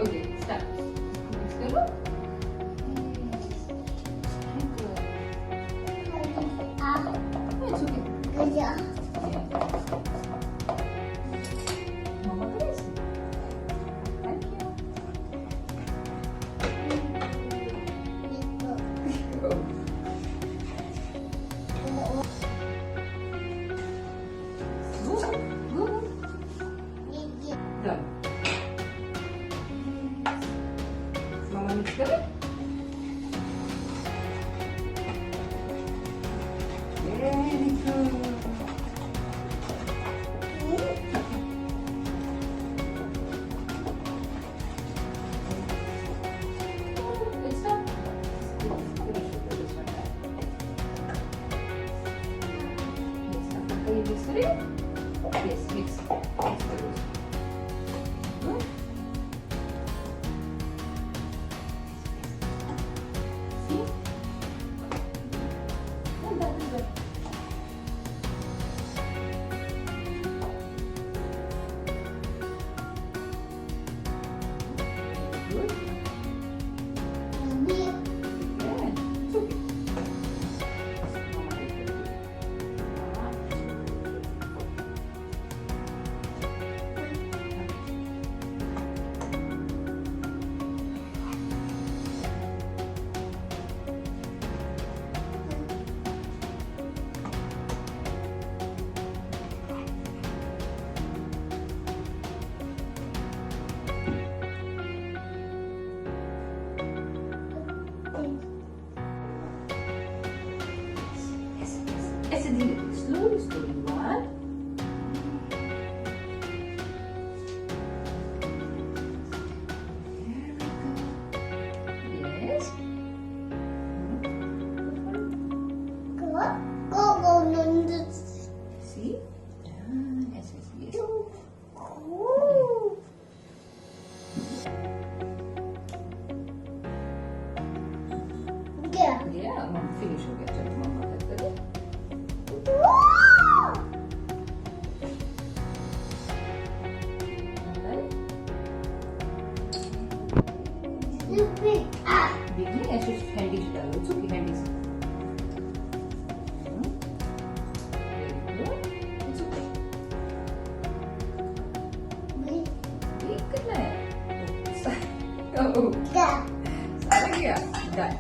Okay, start. Mix करो. It's okay. Yeah. Mama please. Thank you. Go. Go. Done. Mama mix करे. Very good. It's done. Can you mix it? Yes, mix. Mix the root. Good. See? And that is good. Good. Yeah, it's okay. Mama take it. ऐसे धीरे slowly slowly one yes see yes yes yes yeah mom finish हो गया चलो मम्मा करते हैं Big नहीं ऐसे handy से डालो it's okay हैंडी से very good it's okay big कितना है oh सारा गया done